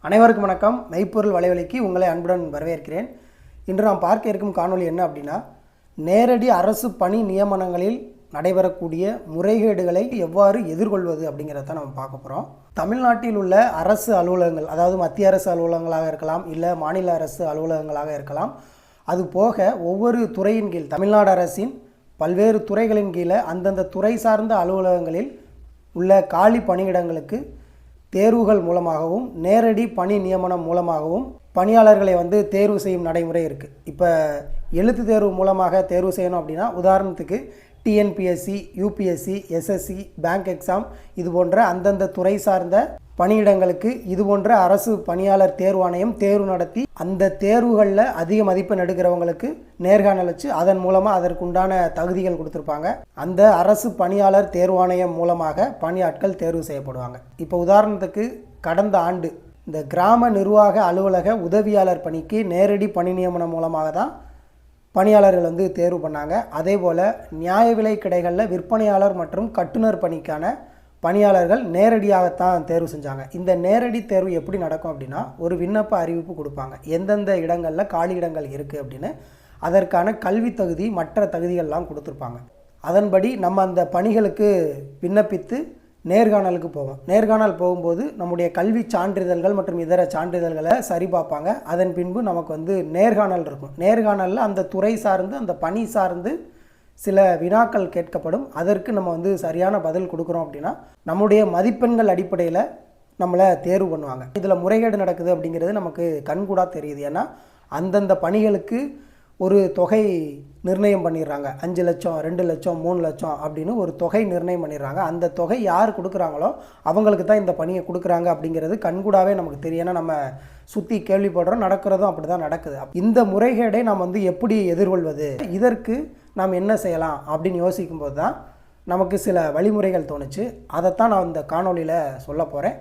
அனைவருக்கும் வணக்கம். மெய்ப்பொருள் வலைவலிக்கு உங்களை அன்புடன் வரவேற்கிறேன். இன்று நாம் பார்க்க இருக்கும் காணொளி என்ன அப்படின்னா, நேரடி அரசு பணி நியமனங்களில் நடைபெறக்கூடிய முறைகேடுகளை எவ்வாறு எதிர்கொள்வது அப்படிங்கிறத நம்ம பார்க்க போகிறோம். தமிழ்நாட்டில் உள்ள அரசு அலுவலகங்கள், அதாவது மத்திய அரசு அலுவலகங்களாக இருக்கலாம், இல்லை மாநில அரசு அலுவலகங்களாக இருக்கலாம், அது போக ஒவ்வொரு துறையின் கீழ் தமிழ்நாடு அரசின் பல்வேறு துறைகளின் கீழே அந்தந்த துறை சார்ந்த அலுவலகங்களில் உள்ள காலி பணியிடங்களுக்கு தேர்வுகள் மூலமாகவும் நேரடி பணி நியமனம் மூலமாகவும் பணியாளர்களை தேர்வு செய்யும் நடைமுறை இருக்குது. இப்போ எழுத்து தேர்வு மூலமாக தேர்வு செய்யணும் அப்படின்னா, உதாரணத்துக்கு TNPSC, UPSC, SSC, bank exam, இது போன்ற அந்தந்த துறை சார்ந்த பணியிடங்களுக்கு இது போன்ற அரசு பணியாளர் தேர்வாணையம் தேர்வு நடத்தி அந்த தேர்வுகளில் அதிக மதிப்பெண் எடுக்கிறவங்களுக்கு நேர்காணல் வச்சு அதன் மூலமாக அதற்குண்டான தகுதிகள் கொடுத்துருப்பாங்க. அந்த அரசு பணியாளர் தேர்வாணையம் மூலமாக பணியாட்கள் தேர்வு செய்யப்படுவாங்க. இப்போ உதாரணத்துக்கு கடந்த ஆண்டு இந்த கிராம நிர்வாக அலுவலக உதவியாளர் பணிக்கு நேரடி பணி நியமனம் மூலமாக தான் பணியாளர்கள் தேர்வு பண்ணாங்க. அதே போல் நியாய விலை கடைகளில் விற்பனையாளர் மற்றும் கட்டுனர் பணிக்கான பணியாளர்கள் நேரடியாகத்தான் தேர்வு செஞ்சாங்க. இந்த நேரடி தேர்வு எப்படி நடக்கும் அப்படின்னா, ஒரு விண்ணப்ப அறிவிப்பு கொடுப்பாங்க, எந்தெந்த இடங்களில் காலி இடங்கள் இருக்குது அப்படின்னு. அதற்கான கல்வி தகுதி மற்ற தகுதிகள்லாம் கொடுத்துருப்பாங்க. அதன்படி நம்ம அந்த பணிகளுக்கு விண்ணப்பித்து நேர்காணலுக்கு போவோம். நேர்காணல் போகும்போது நம்முடைய கல்வி சான்றிதழ்கள் மற்றும் இதர சான்றிதழ்களை சரி பார்ப்பாங்க. அதன் பின்பு நமக்கு நேர்காணல் இருக்கும். நேர்காணலில் அந்த துறை சார்ந்து அந்த பணி சார்ந்து சில வினாக்கள் கேட்கப்படும். அதற்கு நம்ம சரியான பதில் கொடுக்குறோம் அப்படின்னா நம்முடைய மதிப்பெண்கள் அடிப்படையில் நம்மளை தேர்வு பண்ணுவாங்க. இதில் முறைகேடு நடக்குது அப்படிங்கிறது நமக்கு கண்கூடாக தெரியுது. ஏன்னா அந்தந்த பணிகளுக்கு ஒரு தொகை நிர்ணயம் பண்ணிடுறாங்க. 5 லட்சம், 2 லட்சம், 3 லட்சம் அப்படின்னு ஒரு தொகை நிர்ணயம் பண்ணிடுறாங்க. அந்த தொகை யார் கொடுக்குறாங்களோ அவங்களுக்கு தான் இந்த பணியை கொடுக்குறாங்க அப்படிங்கிறது கண்கூடாவே நமக்கு தெரியும். ஏன்னா நம்ம சுற்றி கேள்விப்படுறோம், நடக்கிறதும் அப்படி தான் நடக்குது. இந்த முறைகேடை நாம் எப்படி எதிர்கொள்வது, இதற்கு நாம் என்ன செய்யலாம் அப்படின்னு யோசிக்கும்போது தான் நமக்கு சில வழிமுறைகள் தோணுச்சு. அதைத்தான் நான் இந்த காணொலியில் சொல்ல போகிறேன்.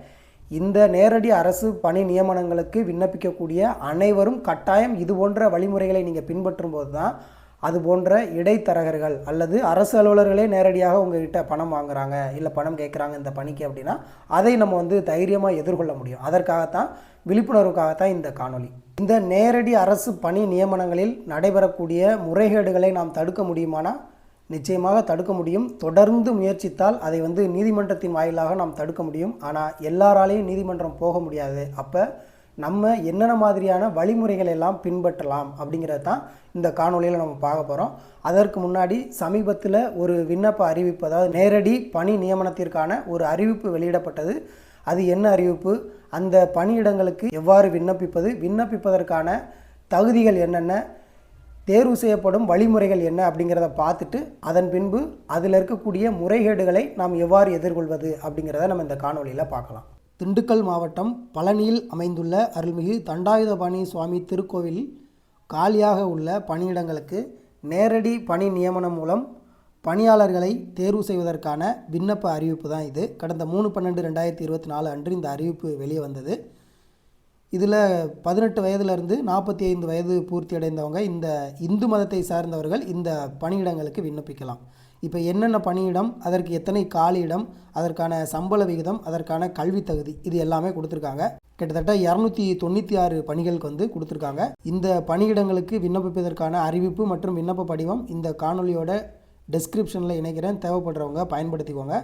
இந்த நேரடி அரசு பணி நியமனங்களுக்கு விண்ணப்பிக்கக்கூடிய அனைவரும் கட்டாயம் இது போன்ற வழிமுறைகளை நீங்கள் பின்பற்றும் போது தான் அது போன்ற இடைத்தரகர்கள் அல்லது அரசு அலுவலர்களே நேரடியாக உங்கள்கிட்ட பணம் வாங்குறாங்க, இல்லை பணம் கேட்குறாங்க இந்த பணிக்கு அப்படின்னா அதை நம்ம தைரியமாக எதிர்கொள்ள முடியும். அதற்காகத்தான், விழிப்புணர்வுக்காகத்தான் இந்த காணொலி. இந்த நேரடி அரசு பணி நியமனங்களில் நடைபெறக்கூடிய முறைகேடுகளை நாம் தடுக்க முடியுமானா நிச்சயமாக தடுக்க முடியும். தொடர்ந்து முயற்சித்தால் அதை நீதிமன்றத்தின் வாயிலாக நாம் தடுக்க முடியும். ஆனால் எல்லாராலையும் நீதிமன்றம் போக முடியாது. அப்போ நம்ம என்னென்ன மாதிரியான வழிமுறைகள் எல்லாம் பின்பற்றலாம் அப்படிங்கிறது தான் இந்த காணொலியில் நம்ம பார்க்க போகிறோம். அதற்கு முன்னாடி சமீபத்தில் ஒரு விண்ணப்ப அறிவிப்பு, அதாவது நேரடி பணி நியமனத்திற்கான ஒரு அறிவிப்பு வெளியிடப்பட்டது. அது என்ன அறிவிப்பு, அந்த பணியிடங்களுக்கு எவ்வாறு விண்ணப்பிப்பது, விண்ணப்பிப்பதற்கான தகுதிகள் என்னென்ன, தேர்வு செய்யப்படும் வழிமுறைகள் என்ன அப்படிங்கிறத பார்த்துட்டு அதன் பின்பு அதில் இருக்கக்கூடிய முறைகேடுகளை நாம் எவ்வாறு எதிர்கொள்வது அப்படிங்கிறத நம்ம இந்த காணொலியில் பார்க்கலாம். திண்டுக்கல் மாவட்டம் பழனியில் அமைந்துள்ள அருள்மிகு தண்டாயுதபாணி சுவாமி திருக்கோவிலில் காலியாக உள்ள பணியிடங்களுக்கு நேரடி பணி நியமனம் மூலம் பணியாளர்களை தேர்வு செய்வதற்கான விண்ணப்ப அறிவிப்பு தான் இது. கடந்த 3/12/2024 அன்று இந்த அறிவிப்பு வெளியே வந்தது. இதில் 18 வயதிலிருந்து 45 வயது பூர்த்தி அடைந்தவங்க, இந்த இந்து மதத்தை சார்ந்தவர்கள் இந்த பணியிடங்களுக்கு விண்ணப்பிக்கலாம். இப்போ என்னென்ன பணியிடம், அதற்கு எத்தனை காலியிடம், அதற்கான சம்பள விகிதம், அதற்கான கல்வி தகுதி, இது எல்லாமே கொடுத்துருக்காங்க. கிட்டத்தட்ட 296 பணிகளுக்கு கொடுத்துருக்காங்க. இந்த பணியிடங்களுக்கு விண்ணப்பிப்பதற்கான அறிவிப்பு மற்றும் விண்ணப்ப படிவம் இந்த காணொலியோட டெஸ்கிரிப்ஷனில் இணைக்கிறேன். தேவைப்படுறவங்க பயன்படுத்திக்கோங்க.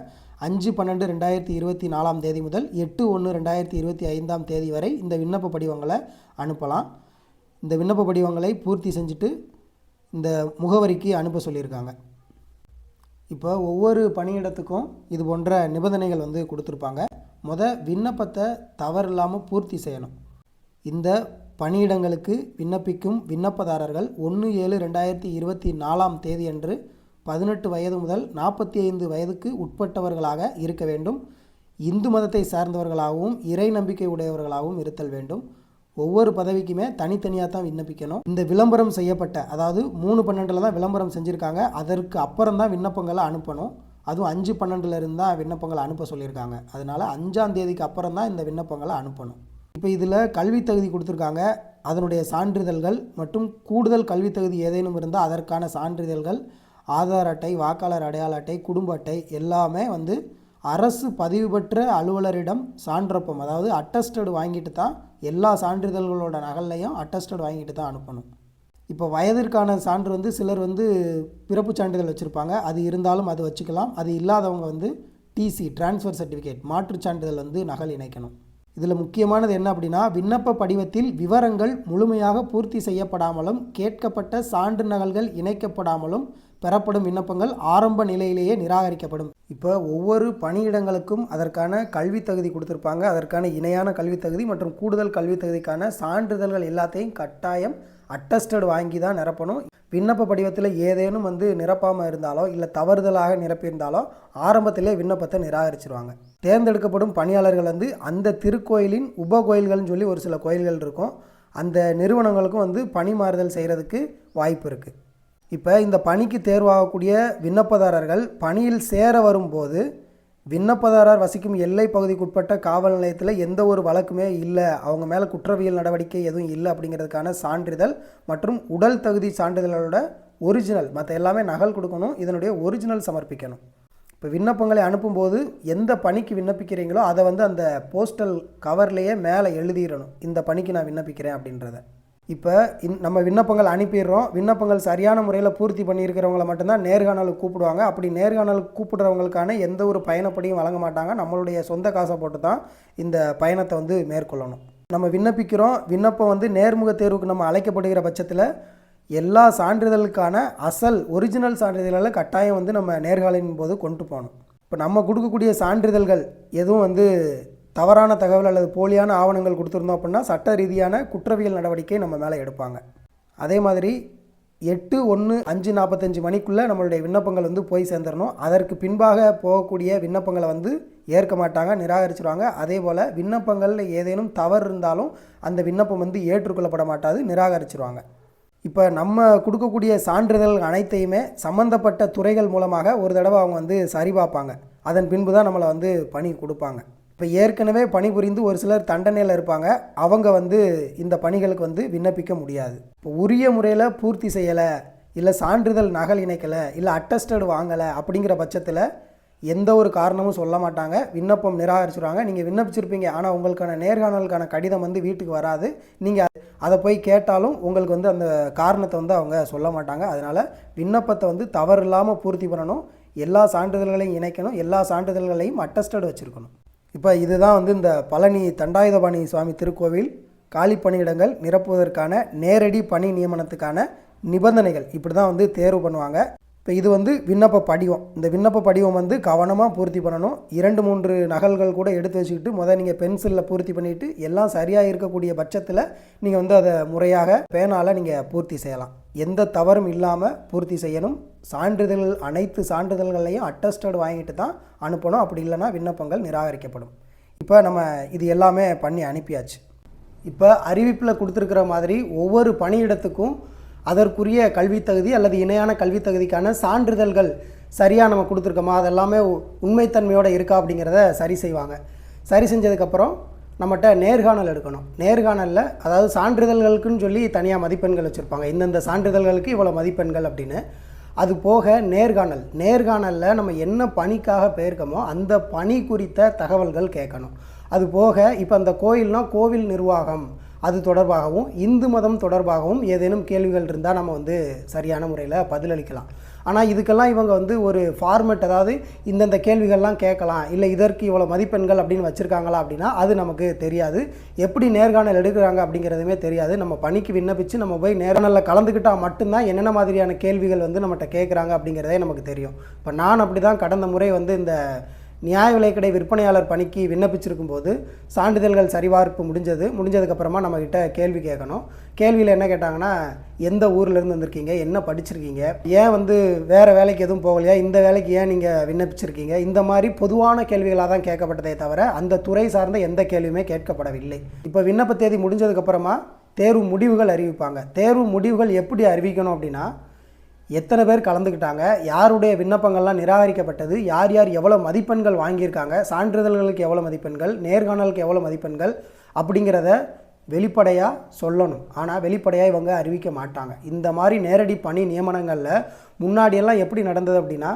5/12/2024 தேதி முதல் 8/1/2025 தேதி வரை இந்த விண்ணப்ப படிவங்களை அனுப்பலாம். இந்த விண்ணப்ப படிவங்களை பூர்த்தி செஞ்சுட்டு இந்த முகவரிக்கு அனுப்ப சொல்லியிருக்காங்க. இப்போ ஒவ்வொரு பணியிடத்துக்கும் இது போன்ற நிபந்தனைகள் கொடுத்துருப்பாங்க. விண்ணப்பத்தை தவறில்லாமல் பூர்த்தி செய்யணும். இந்த பணியிடங்களுக்கு விண்ணப்பிக்கும் விண்ணப்பதாரர்கள் 1/7/2024 தேதியன்று 18 வயது முதல் 45 வயதுக்கு உட்பட்டவர்களாக இருக்க வேண்டும். இந்து மதத்தை சார்ந்தவர்களாகவும் இறை நம்பிக்கை உடையவர்களாகவும் இருத்தல் வேண்டும். ஒவ்வொரு பதவிக்குமே தனித்தனியாக தான் விண்ணப்பிக்கணும். இந்த விளம்பரம் செய்யப்பட்ட, அதாவது 3/12 தான் விளம்பரம் செஞ்சுருக்காங்க, அதற்கு அப்புறம் தான் விண்ணப்பங்களை அனுப்பணும். அதுவும் 5/12 தான் விண்ணப்பங்களை அனுப்ப சொல்லியிருக்காங்க. அதனால் 5ஆம் தேதிக்கு அப்புறம் தான் இந்த விண்ணப்பங்களை அனுப்பணும். இப்போ இதில் கல்வி தகுதி கொடுத்துருக்காங்க, அதனுடைய சான்றிதழ்கள் மற்றும் கூடுதல் கல்வி தகுதி ஏதேனும் இருந்தால் அதற்கான சான்றிதழ்கள், ஆதார் அட்டை, வாக்காளர் அடையாள அட்டை, குடும்ப அட்டை எல்லாமே அரசு பதிவு பெற்ற அலுவலரிடம் சான்றொப்பம், அதாவது அட்டஸ்டட் வாங்கிட்டு தான் எல்லா சான்றிதழ்களோட நகல்லையும் அட்டஸ்டட் வாங்கிட்டு தான் அனுப்பணும். இப்போ வயதிற்கான சான்று வந்து சிலர் வந்து பிறப்பு சான்றிதழ் வச்சுருப்பாங்க, அது இருந்தாலும் அது வச்சுக்கலாம். அது இல்லாதவங்க வந்து டிசி ட்ரான்ஸ்ஃபர் சர்டிஃபிகேட் மாற்றுச் சான்றிதழ் வந்து நகல் இணைக்கணும். இதில் முக்கியமானது என்ன அப்படின்னா, விண்ணப்ப படிவத்தில் விவரங்கள் முழுமையாக பூர்த்தி செய்யப்படாமலும் கேட்கப்பட்ட சான்று நகல்கள் இணைக்கப்படாமலும் பெறப்படும் விண்ணப்பங்கள் ஆரம்ப நிலையிலேயே நிராகரிக்கப்படும். இப்போ ஒவ்வொரு பணியிடங்களுக்கும் அதற்கான கல்வித் தகுதி கொடுத்துருப்பாங்க. அதற்கான இணையான கல்வித் தகுதி மற்றும் கூடுதல் கல்வித் தகுதிக்கான சான்றிதழ்கள் எல்லாத்தையும் கட்டாயம் அட்டஸ்டட் வாங்கி தான் நிரப்பணும். விண்ணப்ப படிவத்தில் ஏதேனும் வந்து நிரப்பாமல் இருந்தாலோ இல்லை தவறுதலாக நிரப்பியிருந்தாலோ ஆரம்பத்திலே விண்ணப்பத்தை நிராகரிச்சிருவாங்க. தேர்ந்தெடுக்கப்படும் பணியாளர்கள் வந்து அந்த திருக்கோயிலின் உப கோயில்கள்னு சொல்லி ஒரு சில கோயில்கள் இருக்கும், அந்த நிறுவனங்களுக்கும் வந்து பணி மாறுதல் செய்கிறதுக்கு வாய்ப்பு இருக்குது. இப்போ இந்த பணிக்கு தேர்வாகக்கூடிய விண்ணப்பதாரர்கள் பணியில் சேர வரும்போது விண்ணப்பதாரர் வசிக்கும் எல்லை பகுதிக்குட்பட்ட காவல் நிலையத்தில் எந்த ஒரு வழக்குமே இல்லை, அவங்க மேலே குற்றவியல் நடவடிக்கை எதுவும் இல்லை அப்படிங்கிறதுக்கான சான்றிதழ் மற்றும் உடல் தகுதி சான்றிதழோட ஒரிஜினல், மற்ற எல்லாமே நகல் கொடுக்கணும். இதனுடைய ஒரிஜினல் சமர்ப்பிக்கணும். இப்போ விண்ணப்பங்களை அனுப்பும்போது எந்த பணிக்கு விண்ணப்பிக்கிறீங்களோ அதை வந்து அந்த போஸ்டல் கவர்லேயே மேலே எழுதிடணும், இந்த பணிக்கு நான் விண்ணப்பிக்கிறேன் அப்படின்றத. இப்போ நம்ம விண்ணப்பங்கள் அனுப்பிடுறோம், விண்ணப்பங்கள் சரியான முறையில் பூர்த்தி பண்ணியிருக்கிறவங்கள மட்டும்தான் நேர்காணலுக்கு கூப்பிடுவாங்க. அப்படி நேர்காணலுக்கு கூப்பிடுறவங்களுக்கான எந்த ஒரு பயணப்படியும் வழங்க மாட்டாங்க. நம்மளுடைய சொந்த காசை போட்டு தான் இந்த பயணத்தை வந்து மேற்கொள்ளணும். நம்ம விண்ணப்பிக்கிறோம், விண்ணப்பம் வந்து நேர்முக தேர்வுக்கு நம்ம அழைக்கப்படுகிற பட்சத்தில் எல்லா சான்றிதழுக்கான அசல் ஒரிஜினல் சான்றிதழ்களை கட்டாயம் வந்து நம்ம நேர்காணலின் போது கொண்டு போகணும். இப்போ நம்ம கொடுக்கக்கூடிய சான்றிதழ்கள் எதுவும் வந்து தவறான தகவல் அல்லது போலியான ஆவணங்கள் கொடுத்துருந்தோம் அப்படின்னா சட்ட ரீதியான குற்றவியல் நடவடிக்கை நம்ம மேலே எடுப்பாங்க. அதே மாதிரி 8/1/5:45 மணிக்குள்ளே நம்மளுடைய விண்ணப்பங்கள் வந்து போய் சேர்ந்துடணும். அதற்கு பின்பாக போகக்கூடிய விண்ணப்பங்களை வந்து ஏற்க மாட்டாங்க, நிராகரிச்சிருவாங்க. அதே போல் விண்ணப்பங்களில் ஏதேனும் தவறு இருந்தாலும் அந்த விண்ணப்பம் வந்து ஏற்றுக்கொள்ளப்பட மாட்டாது, நிராகரிச்சிருவாங்க. இப்போ நம்ம கொடுக்கக்கூடிய சான்றிதழ் அனைத்தையுமே சம்மந்தப்பட்ட துறைகள் மூலமாக ஒரு தடவை அவங்க வந்து சரி பார்ப்பாங்க. அதன் பின்பு தான் நம்மளை வந்து பணி கொடுப்பாங்க. இப்போ ஏற்கனவே பணிபுரிந்து ஒரு சிலர் தண்டனையில் இருப்பாங்க, அவங்க வந்து இந்த பணிகளுக்கு வந்து விண்ணப்பிக்க முடியாது. இப்போ உரிய முறையில் பூர்த்தி செய்யலை, இல்லை சான்றிதழ் நகல் இணைக்கலை, இல்லை அட்டஸ்டட் வாங்கலை அப்படிங்கிற பட்சத்தில் எந்த ஒரு காரணமும் சொல்ல மாட்டாங்க, விண்ணப்பம் நிராகரிச்சுருவாங்க. நீங்கள் விண்ணப்பிச்சிருப்பீங்க, ஆனால் உங்களுக்கான நேர்காணலுக்கான கடிதம் வந்து வீட்டுக்கு வராது. நீங்கள் அதை போய் கேட்டாலும் உங்களுக்கு வந்து அந்த காரணத்தை வந்து அவங்க சொல்ல மாட்டாங்க. அதனால் விண்ணப்பத்தை வந்து தவறு இல்லாமல் பூர்த்தி பண்ணணும், எல்லா சான்றிதழ்களையும் இணைக்கணும், எல்லா சான்றிதழ்களையும் அட்டஸ்டட் வச்சுருக்கணும். இப்போ இதுதான் வந்து இந்த பழனி தண்டாயுதபாணி சுவாமி திருக்கோவில் காலி பணியிடங்கள் நிரப்புவதற்கான நேரடி பணி நியமனத்துக்கான நிபந்தனைகள். இப்படி தான் வந்து தேர்வு பண்ணுவாங்க. இப்போ இது வந்து விண்ணப்ப படிவம். இந்த விண்ணப்ப படிவம் வந்து கவனமாக பூர்த்தி பண்ணணும். 2-3 நகல்கள் கூட எடுத்து வச்சுக்கிட்டு நீங்கள் பென்சிலில் பூர்த்தி பண்ணிவிட்டு எல்லாம் சரியாக இருக்கக்கூடிய பட்சத்தில் நீங்கள் வந்து அதை முறையாக பேனால் நீங்கள் பூர்த்தி செய்யலாம். எந்த தவறும் இல்லாமல் பூர்த்தி செய்யணும். சான்றிதழ்கள் அனைத்து சான்றிதழ்களையும் அட்டஸ்டட் வாங்கிட்டு தான் அனுப்பணும். அப்படி இல்லைனா விண்ணப்பங்கள் நிராகரிக்கப்படும். இப்போ நம்ம இது எல்லாமே பண்ணி அனுப்பியாச்சு. இப்போ அறிவிப்பில் கொடுத்துருக்கிற மாதிரி ஒவ்வொரு பணியிடத்துக்கும் அதற்குரிய கல்வித் தகுதி அல்லது இணையான கல்வித் தகுதிக்கான சான்றிதழ்கள் சரியாக நம்ம கொடுத்துருக்கோமா, அதெல்லாமே உண்மைத்தன்மையோடு இருக்கா அப்படிங்கிறத சரி செய்வாங்க. சரி செஞ்சதுக்கப்புறம் நம்மகிட்ட நேர்காணல் எடுக்கணும். நேர்காணலில் அதாவது சான்றிதழ்களுக்குன்னு சொல்லி தனியாக மதிப்பெண்கள் வச்சுருப்பாங்க, இந்தந்த சான்றிதழ்களுக்கு இவ்வளோ மதிப்பெண்கள் அப்படின்னு. அது போக நேர்காணலில் நம்ம என்ன பணிக்காக போயிருக்கோமோ அந்த பணி குறித்த தகவல்கள் கேட்கணும். அது போக இப்போ அந்த கோயில்னால் கோவில் நிர்வாகம் அது தொடர்பாகவும் இந்து மதம் தொடர்பாகவும் ஏதேனும் கேள்விகள் இருந்தால் நம்ம வந்து சரியான முறையில் பதிலளிக்கலாம். ஆனால் இதுக்கெல்லாம் இவங்க வந்து ஒரு ஃபார்மெட், அதாவது இந்தந்த கேள்விகள்லாம் கேட்கலாம், இல்லை இதற்கு இவ்வளோ மதிப்பெண்கள் அப்படின்னு வச்சுருக்காங்களா அப்படின்னா அது நமக்கு தெரியாது. எப்படி நேர்காணல் எடுக்கிறாங்க அப்படிங்கிறதுமே தெரியாது. நம்ம பணிக்கு விண்ணப்பித்து நம்ம போய் நேர்காணலில் கலந்துக்கிட்டால் மட்டும்தான் என்னென்ன மாதிரியான கேள்விகள் வந்து நம்மகிட்ட கேட்குறாங்க அப்படிங்கிறதே நமக்கு தெரியும். இப்போ நான் அப்படி தான் கடந்த முறை வந்து இந்த நியாய விலைக்கடை விற்பனையாளர் பணிக்கு விண்ணப்பிச்சிருக்கும் போது சான்றிதழ்கள் சரிபார்ப்பு முடிஞ்சதுக்கப்புறமா நம்மக்கிட்ட கேள்வி கேட்கணும். கேள்வியில் என்ன கேட்டாங்கன்னா, எந்த ஊர்லேருந்து வந்திருக்கீங்க, என்ன படிச்சிருக்கீங்க, ஏன் வந்து வேறு வேலைக்கு எதுவும் போகலையா, இந்த வேலைக்கு ஏன் நீங்கள் விண்ணப்பிச்சிருக்கீங்க, இந்த மாதிரி பொதுவான கேள்விகளாக தான் கேட்கப்பட்டதே தவிர அந்த துறை சார்ந்த எந்த கேள்வியுமே கேட்கப்படவில்லை. இப்போ விண்ணப்ப தேதி முடிஞ்சதுக்கப்புறமா தேர்வு முடிவுகள் அறிவிப்பாங்க. தேர்வு முடிவுகள் எப்படி அறிவிக்கணும் அப்படின்னா, எத்தனை பேர் கலந்துக்கிட்டாங்க, யாருடைய விண்ணப்பங்கள்லாம் நிராகரிக்கப்பட்டது, யார் யார் எவ்வளோ மதிப்பெண்கள் வாங்கியிருக்காங்க, சான்றிதழ்களுக்கு எவ்வளோ மதிப்பெண்கள், நேர்காணலுக்கு எவ்வளோ மதிப்பெண்கள் அப்படிங்கிறத வெளிப்படையாக சொல்லணும். ஆனால் வெளிப்படையாக இவங்க அறிவிக்க மாட்டாங்க. இந்த மாதிரி நேரடி பணி நியமனங்களில் முன்னாடியெல்லாம் எப்படி நடந்தது அப்படின்னா,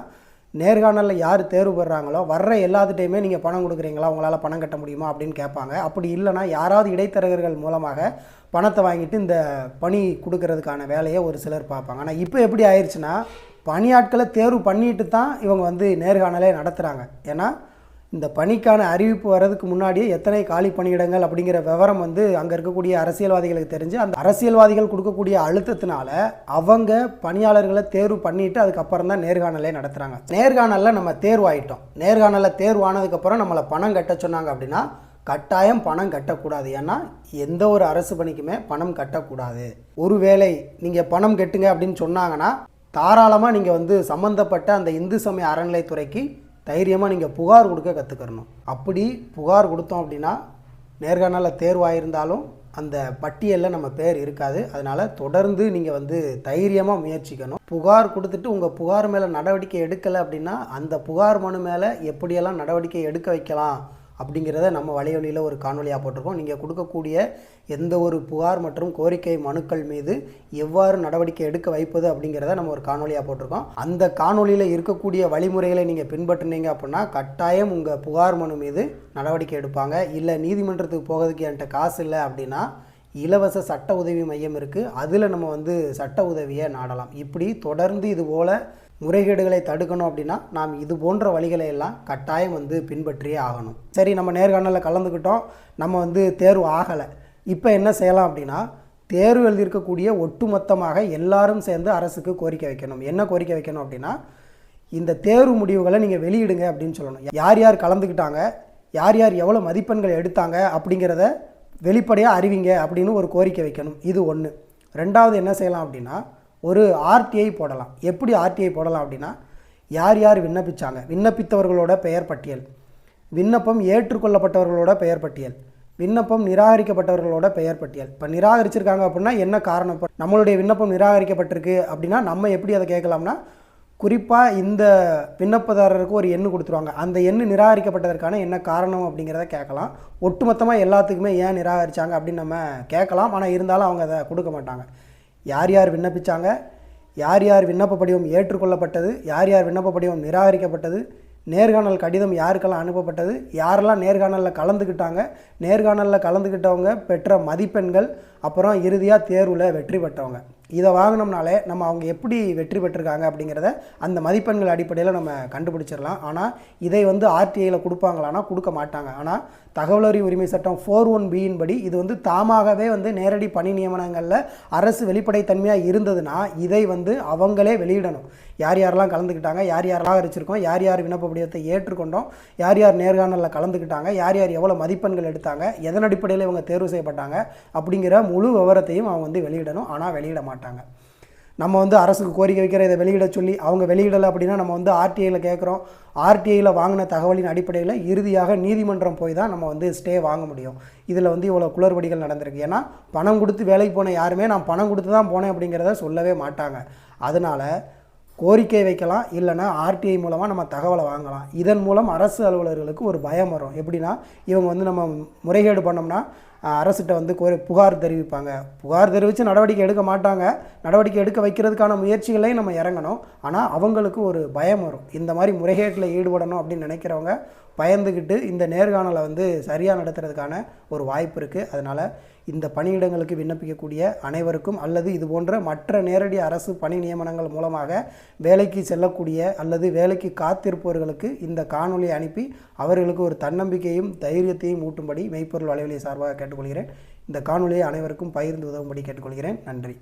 நேர்காணலில் யார் தேர்வு பெறுறாங்களோ வர்ற எல்லாத்துட்டையுமே நீங்கள் பணம் கொடுக்குறீங்களா, உங்களால் பணம் கட்ட முடியுமா அப்படின்னு கேட்பாங்க. அப்படி இல்லைனா யாராவது இடைத்தரகர்கள் மூலமாக பணத்தை வாங்கிட்டு இந்த பணி கொடுக்கறதுக்கான வேலையை ஒரு சிலர் பார்ப்பாங்க. ஆனால் இப்போ எப்படி ஆயிடுச்சுன்னா, பணியாட்களை தேர்வு பண்ணிட்டு தான் இவங்க வந்து நேர்காணலே நடத்துகிறாங்க. ஏன்னா இந்த பணிக்கான அறிவிப்பு வர்றதுக்கு முன்னாடியே எத்தனை காலி பணியிடங்கள் அப்படிங்கிற விவரம் வந்து அங்கே இருக்கக்கூடிய அரசியல்வாதிகளுக்கு தெரிஞ்சு, அந்த அரசியல்வாதிகள் கொடுக்கக்கூடிய அழுத்தத்தினால அவங்க பணியாளர்களை தேர்வு பண்ணிவிட்டு அதுக்கப்புறம் தான் நேர்காணலே நடத்துகிறாங்க. நேர்காணலில் நம்ம தேர்வாயிட்டோம், நேர்காணலில் தேர்வானதுக்கப்புறம் நம்மளை பணம் கட்ட சொன்னாங்க அப்படின்னா கட்டாயம் பணம் கட்டக்கூடாது. ஏன்னா எந்த ஒரு அரசு பணிக்குமே பணம் கட்டக்கூடாது. ஒருவேளை நீங்கள் பணம் கட்டுங்க அப்படின்னு சொன்னாங்கன்னா தாராளமாக நீங்கள் வந்து சம்மந்தப்பட்ட அந்த இந்து சமய அறநிலைத்துறைக்கு தைரியமாக நீங்கள் புகார் கொடுக்க கற்றுக்கணும். அப்படி புகார் கொடுத்தோம் அப்படின்னா நேர்காணலில் தேர்வாயிருந்தாலும் அந்த பட்டியலில் நம்ம பேர் இருக்காது. அதனால் தொடர்ந்து நீங்கள் வந்து தைரியமாக முயற்சிக்கணும். புகார் கொடுத்துட்டு உங்கள் புகார் மேலே நடவடிக்கை எடுக்கலை அப்படின்னா அந்த புகார் மனு மேலே எப்படியெல்லாம் நடவடிக்கை எடுக்க வைக்கலாம் அப்படிங்கிறத நம்ம வலைவழியில் ஒரு காணொலியாக போட்டிருக்கோம். நீங்கள் கொடுக்கக்கூடிய எந்த ஒரு புகார் மற்றும் கோரிக்கை மனுக்கள் மீது எவ்வாறு நடவடிக்கை எடுக்க வைப்பது அப்படிங்கிறத நம்ம ஒரு காணொலியாக போட்டிருக்கோம். அந்த காணொலியில் இருக்கக்கூடிய வழிமுறைகளை நீங்கள் பின்பற்றினீங்க அப்படின்னா கட்டாயம் உங்கள் புகார் மனு மீது நடவடிக்கை எடுப்பாங்க. இல்லை நீதிமன்றத்துக்கு போகிறதுக்கு என்கிட்ட காசு இல்லை அப்படின்னா இலவச சட்ட உதவி மையம் இருக்குது, அதில் நம்ம வந்து சட்ட உதவியை நாடலாம். இப்படி தொடர்ந்து இது போல் முறைகேடுகளை தடுக்கணும் அப்படின்னா நாம் இது போன்ற வழிகளை எல்லாம் கட்டாயம் வந்து பின்பற்றியே ஆகணும். சரி, நம்ம நேர்காணலில் கலந்துக்கிட்டோம், நம்ம வந்து தேர்வு ஆகலை, இப்போ என்ன செய்யலாம் அப்படின்னா தேர்வு எழுதியிருக்கக்கூடிய ஒட்டுமொத்தமாக எல்லாரும் சேர்ந்து அரசுக்கு கோரிக்கை வைக்கணும். என்ன கோரிக்கை வைக்கணும் அப்படின்னா இந்த தேர்வு முடிவுகளை நீங்கள் வெளியிடுங்க அப்படின்னு சொல்லணும். யார் யார் கலந்துக்கிட்டாங்க, யார் யார் எவ்வளோ மதிப்பெண்கள் எடுத்தாங்க அப்படிங்கிறத வெளிப்படையாக அறிவிங்க அப்படின்னு ஒரு கோரிக்கை வைக்கணும். இது ஒன்று. ரெண்டாவது என்ன செய்யலாம் அப்படின்னா ஒரு ஆர்டிஐ போடலாம். எப்படி ஆர்டிஐ போடலாம் அப்படின்னா யார் யார் விண்ணப்பிச்சாங்க, விண்ணப்பித்தவர்களோட பெயர் பட்டியல், விண்ணப்பம் ஏற்றுக்கொள்ளப்பட்டவர்களோட பெயர் பட்டியல், விண்ணப்பம் நிராகரிக்கப்பட்டவர்களோட பெயர் பட்டியல். இப்போ நிராகரிச்சிருக்காங்க அப்படின்னா என்ன காரணம், நம்மளுடைய விண்ணப்பம் நிராகரிக்கப்பட்டிருக்கு அப்படின்னா நம்ம எப்படி அதை கேட்கலாம்னா குறிப்பாக இந்த விண்ணப்பதாரருக்கு ஒரு எண்ணு கொடுத்துருவாங்க, அந்த எண்ணு நிராகரிக்கப்பட்டதற்கான என்ன காரணம் அப்படிங்கிறத கேட்கலாம். ஒட்டுமொத்தமாக எல்லாத்துக்குமே ஏன் நிராகரித்தாங்க அப்படின்னு நம்ம கேட்கலாம். ஆனால் இருந்தாலும் அவங்க அதை கொடுக்க மாட்டாங்க. யார் யார் விண்ணப்பிச்சாங்க, யார் யார் விண்ணப்ப படிவம் ஏற்றுக்கொள்ளப்பட்டது, யார் யார் விண்ணப்ப படிவம் நிராகரிக்கப்பட்டது, நேர்காணல் கடிதம் யாருக்கெல்லாம் அனுப்பப்பட்டது, யாரெல்லாம் நேர்காணலில் கலந்துக்கிட்டாங்க, நேர்காணலில் கலந்துக்கிட்டவங்க பெற்ற மதிப்பெண்கள், அப்புறம் இறுதியாக தேர்வில் வெற்றி பெற்றவங்க. இதை வாங்கினோம்னாலே நம்ம அவங்க எப்படி வெற்றி பெற்றிருக்காங்க அப்படிங்கிறத அந்த மதிப்பெண்கள் அடிப்படையில் நம்ம கண்டுபிடிச்சிடலாம். ஆனால் இதை வந்து ஆர்டிஐயில் கொடுப்பாங்களான்னா கொடுக்க மாட்டாங்க. ஆனால் தகவல் அறிவு உரிமை சட்டம் 41B படி இது வந்து தாமாகவே வந்து நேரடி பணி நியமனங்களில் அரசு வெளிப்படைத்தன்மையாக இருந்ததுன்னா இதை வந்து அவங்களே வெளியிடணும். யார் யாரெல்லாம் கலந்துக்கிட்டாங்க, யார் யாரெல்லாம் அரிச்சிருக்கோம், யார் யார் விண்ணப்ப படிவத்தை ஏற்றுக்கொண்டோம், யார் யார் நேர்காணலில் கலந்துக்கிட்டாங்க, யார் யார் எவ்வளோ மதிப்பெண்கள் எடுத்தாங்க, எதன் அடிப்படையில் இவங்க தேர்வு செய்யப்பட்டாங்க அப்படிங்கிற முழு விவரத்தையும் அவங்க வந்து வெளியிடணும். ஆனால் வெளியிட மாட்டாங்க. நம்ம வந்து அரசுக்கு கோரிக்கை வைக்கிற இதை வெளியிட சொல்லி அவங்க வெளியிடலை அப்படின்னா நம்ம வந்து ஆர்டிஐயில் கேட்குறோம். ஆர்டிஐயில் வாங்கின தகவலின் அடிப்படையில் இறுதியாக நீதிமன்றம் போய் தான் நம்ம வந்து ஸ்டே வாங்க முடியும். இதில் வந்து இவ்வளோ குளறுபடிகள் நடந்திருக்கு. ஏன்னா பணம் கொடுத்து வேலைக்கு போன யாருமே நான் பணம் கொடுத்து தான் போனேன் அப்படிங்கிறத சொல்லவே மாட்டாங்க. அதனால் கோரிக்கை வைக்கலாம், இல்லைனா ஆர்டிஐ மூலமாக நம்ம தகவலை வாங்கலாம். இதன் மூலம் அரசு அலுவலர்களுக்கு ஒரு பயம் வரும். எப்படின்னா இவங்க வந்து நம்ம முறைகேடு பண்ணோம்னா அரசுகிட்ட வந்து புகார் தெரிவிப்பாங்க. புகார் தெரிவித்து நடவடிக்கை எடுக்க மாட்டாங்க. நடவடிக்கை எடுக்க வைக்கிறதுக்கான முயற்சிகளையும் நம்ம இறங்கணும். ஆனால் அவங்களுக்கு ஒரு பயம் வரும். இந்த மாதிரி முறைகேட்டில் ஈடுபடணும் அப்படின்னு நினைக்கிறவங்க பயந்துக்கிட்டு இந்த நேர்காணலை வந்து சரியாக நடத்துறதுக்கான ஒரு வாய்ப்பு இருக்குது. அதனால் இந்த பணியிடங்களுக்கு விண்ணப்பிக்கக்கூடிய அனைவருக்கும் அல்லது இது போன்ற மற்ற நேரடி அரசு பணி நியமனங்கள் மூலமாக வேலைக்கு செல்லக்கூடிய அல்லது வேலைக்கு காத்திருப்பவர்களுக்கு இந்த காணொலியை அனுப்பி அவர்களுக்கு ஒரு தன்னம்பிக்கையும் தைரியத்தையும் ஊட்டும்படி மெய்ப்பொருள் வலைவலி சார்பாக கேட்டுக்கொள்கிறேன். இந்த காணொலியை அனைவருக்கும் பகிர்ந்து உதவும்படி கேட்டுக்கொள்கிறேன். நன்றி.